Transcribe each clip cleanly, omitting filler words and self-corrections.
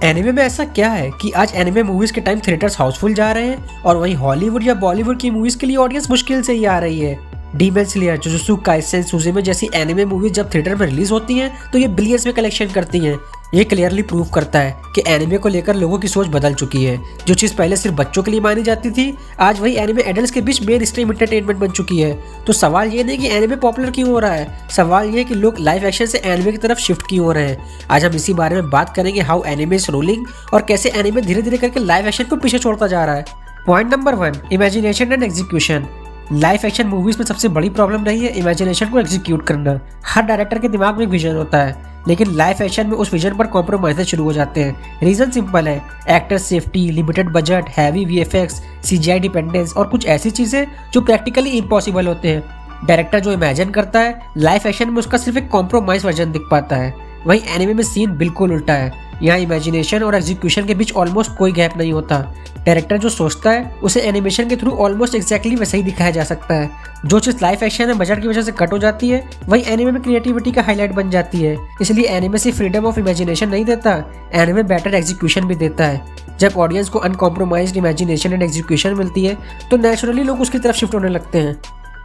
Anime में ऐसा क्या है कि आज एनिमे मूवीज के टाइम थिएटर्स हाउसफुल जा रहे हैं और वहीं हॉलीवुड या बॉलीवुड की मूवीज के लिए ऑडियंस मुश्किल से ही आ रही है। डीमन स्लेयर, जुजुत्सु काइसेन, सुज़ुमे जैसी एनिमे मूवीज जब थिएटर में रिलीज होती हैं तो ये बिलियंस में कलेक्शन करती हैं। ये क्लियरली प्रूव करता है कि एनिमे को लेकर लोगों की सोच बदल चुकी है। जो चीज़ पहले सिर्फ बच्चों के लिए मानी जाती थी, आज वही एनिमे एडल्ट्स के बीच मेन स्ट्रीम एंटरटेनमेंट बन चुकी है। तो सवाल ये नहीं कि एनिमे पॉपुलर क्यों हो रहा है, सवाल ये है कि लोग लाइव एक्शन से एनिमे की तरफ शिफ्ट क्यों हो रहे हैं। आज हम इसी बारे में बात करेंगे, हाउ एनिमे इज रोलिंग और कैसे एनिमे धीरे धीरे करके लाइव एक्शन को पीछे छोड़ता जा रहा है। Point number 1, imagination and execution. Live action movies में सबसे बड़ी प्रॉब्लम रही है इमेजिनेशन को एग्जीक्यूट करना। हर डायरेक्टर के दिमाग में एक विजन होता है, लेकिन लाइव एक्शन में उस विजन पर कॉम्प्रोमाइज शुरू हो जाते हैं। रीजन सिंपल है, actor safety, limited budget, heavy VFX, CGI dependence और कुछ ऐसी चीजें जो प्रैक्टिकली इम्पॉसिबल होते हैं। डायरेक्टर जो इमेजिन करता है, लाइव एक्शन में उसका सिर्फ एक कॉम्प्रोमाइज वर्जन दिख पाता है। वहीं एनिमे में सीन बिल्कुल उल्टा है। यहाँ इमेजिनेशन और एग्जीक्यूशन के बीच ऑलमोस्ट कोई गैप नहीं होता। डायरेक्टर जो सोचता है उसे एनिमेशन के थ्रू ऑलमोस्ट एग्जैक्टली वैसे ही दिखाया जा सकता है। जो चीज़ लाइव एक्शन में बजट की वजह से कट हो जाती है, वही एनिमे में क्रिएटिविटी का हाईलाइट बन जाती है। इसलिए एनिमे सिर्फ फ्रीडम ऑफ इमेजिनेशन नहीं देता, एनिमे बेटर एग्जीक्यूशन भी देता है। जब ऑडियंस को अनकॉम्प्रोमाइज्ड इमेजिनेशन एंड एग्जीक्यूशन मिलती है तो नेचुरली लोग उसकी तरफ शिफ्ट होने लगते हैं।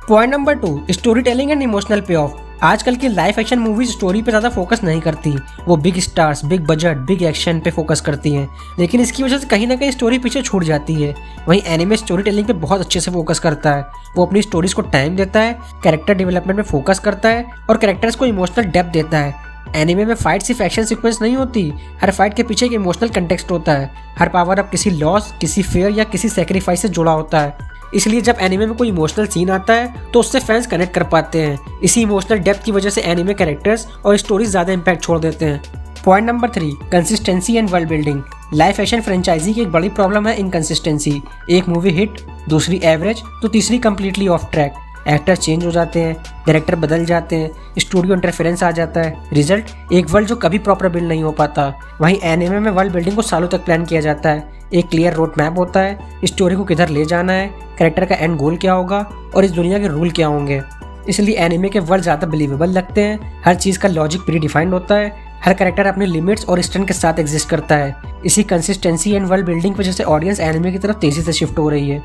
Point number 2, story telling and emotional पे ऑफ। आजकल की लाइव एक्शन मूवीज स्टोरी पे ज़्यादा फोकस नहीं करती, वो big stars, big budget, big action पे फोकस करती हैं, लेकिन इसकी वजह से कहीं ना कहीं स्टोरी पीछे छूट जाती है। वहीं एनिमे स्टोरी टेलिंग पे बहुत अच्छे से फोकस करता है। वो अपनी स्टोरीज को टाइम देता है, कैरेक्टर डेवलपमेंट में फोकस करता है और कैरेक्टर्स को इमोशनल डेप्थ देता है। एनिमे में फाइट सिर्फ एक्शन सीक्वेंस नहीं होती, हर फाइट के पीछे एक इमोशनल कंटेक्स्ट होता है। हर पावर अप किसी लॉस, किसी फेयर या किसी सेक्रीफाइस से जुड़ा होता है। इसलिए जब एनिमे में कोई इमोशनल सीन आता है तो उससे फैंस कनेक्ट कर पाते हैं। इसी इमोशनल डेप्थ की वजह से एनिमे कैरेक्टर्स और स्टोरीज ज़्यादा इम्पैक्ट छोड़ देते हैं। Point number 3, consistency and world building. Live action franchise की एक बड़ी प्रॉब्लम है इनकंसिस्टेंसी। एक मूवी हिट, दूसरी एवरेज, तो तीसरी completely off track. Actor change हो जाते हैं, डायरेक्टर बदल जाते हैं, स्टूडियो इंटरफेरेंस आ जाता है। रिजल्ट एक वर्ल्ड जो कभी प्रॉपर बिल्ड नहीं हो पाता। वहीं एनिमे में वर्ल्ड बिल्डिंग को सालों तक प्लान किया जाता है। एक क्लियर रोड मैप होता है, स्टोरी को किधर ले जाना है, कैरेक्टर का एंड गोल क्या होगा और इस दुनिया के रूल क्या होंगे। इसलिए एनिमे के वर्ल्ड ज़्यादा बिलीवेबल लगते हैं। हर चीज़ का लॉजिक प्री डिफाइंड होता है, हर कैरेक्टर अपने लिमिट्स और स्ट्रेंथ के साथ एग्जिस्ट करता है। इसी कंसिस्टेंसी एंड वर्ल्ड बिल्डिंग की वजह से ऑडियंस एनिमे की तरफ तेजी से शिफ्ट हो रही है।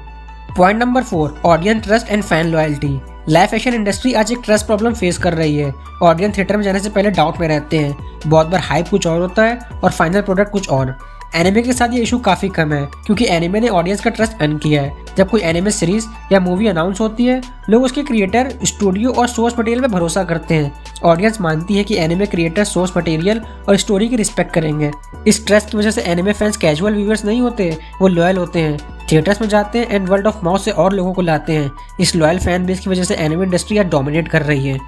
Point number 4, audience trust and fan loyalty. Live action industry आज एक ट्रस्ट प्रॉब्लम फेस कर रही है। ऑडियंस थिएटर में जाने से पहले डाउट में रहते हैं। बहुत बार हाइप कुछ और होता है और फाइनल प्रोडक्ट कुछ और। एनिमे के साथ ये इशू काफ़ी कम है क्योंकि एनिमे ने ऑडियंस का ट्रस्ट अर्न किया है। जब कोई एनिमे सीरीज या मूवी अनाउंस होती है, लोग उसके क्रिएटर, स्टूडियो और सोर्स मटेरियल में भरोसा करते हैं। ऑडियंस मानती है कि एनिमे क्रिएटर सोर्स मटेरियल और स्टोरी की रिस्पेक्ट करेंगे। इस ट्रस्ट की वजह से एनिमे फैंस कैजुअल व्यूअर्स नहीं होते, वो लॉयल होते हैं, थिएटर्स में जाते हैं एंड वर्ल्ड ऑफ माउथ से और लोगों को लाते हैं। इस लॉयल फैन बेस की वजह से एनिमे इंडस्ट्री आज डोमिनेट कर रही है।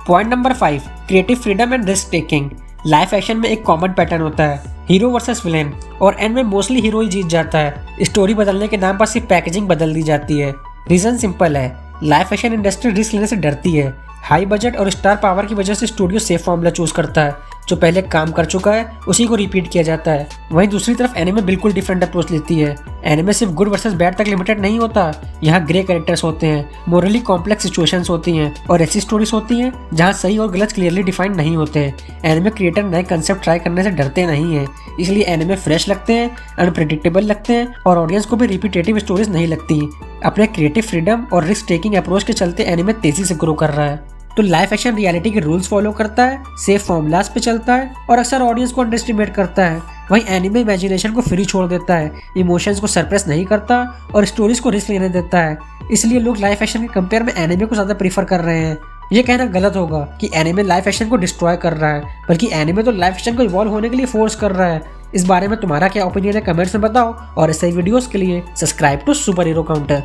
Point number 5, creative freedom and risk taking. Live action में एक कॉमन पैटर्न होता है, हीरो वर्सेस विलेन, और एंड में मोस्टली हीरो ही जीत जाता है। स्टोरी बदलने के नाम पर सिर्फ पैकेजिंग बदल दी जाती है। रीजन सिंपल है, लाइव एक्शन इंडस्ट्री रिस्क लेने से डरती है। हाई बजट और स्टार पावर की वजह से स्टूडियो सेफ फॉर्मूला चूज करता है, जो पहले काम कर चुका है उसी को रिपीट किया जाता है। वहीं दूसरी तरफ एनिमे बिल्कुल डिफरेंट अप्रोच लेती है। एनिमे सिर्फ गुड वर्सेस बैड तक लिमिटेड नहीं होता, यहाँ ग्रे कैरेक्टर्स होते हैं, मोरली कॉम्प्लेक्स सिचुएशंस होती हैं और ऐसी स्टोरीज होती हैं जहाँ सही और गलत क्लियरली डिफाइंड नहीं होते हैं। एनिमे क्रिएटर नए कंसेप्ट ट्राई करने से डरते नहीं हैं, इसलिए एनिमे फ्रेश लगते हैं, अनप्रेडिक्टेबल लगते हैं और ऑडियंस को भी रिपीटेटिव स्टोरीज नहीं लगती। अपने क्रिएटिव फ्रीडम और रिस्क टेकिंग अप्रोच के चलते एनिमे तेजी से ग्रो कर रहा है। तो लाइव एक्शन रियलिटी के रूल्स फॉलो करता है, सेफ फॉर्मूलाज पे चलता है और अक्सर ऑडियंस को अंडरएस्टिमेट करता है। वहीं एनिमे इमेजिनेशन को फ्री छोड़ देता है, इमोशंस को सरप्रेस नहीं करता और स्टोरीज को रिस्क लेने देता है। इसलिए लोग लाइव एक्शन के कंपेयर में एनिमे को ज़्यादा प्रीफर कर रहे हैं। ये कहना गलत होगा कि एनिमे लाइव एक्शन को डिस्ट्रॉय कर रहा है, बल्कि एनिमे तो लाइव एक्शन को इवॉल्व होने के लिए फोर्स कर रहा है। इस बारे में तुम्हारा क्या ओपिनियन है, कमेंट्स में बताओ और ऐसे वीडियोस के लिए subscribe to super hero counter.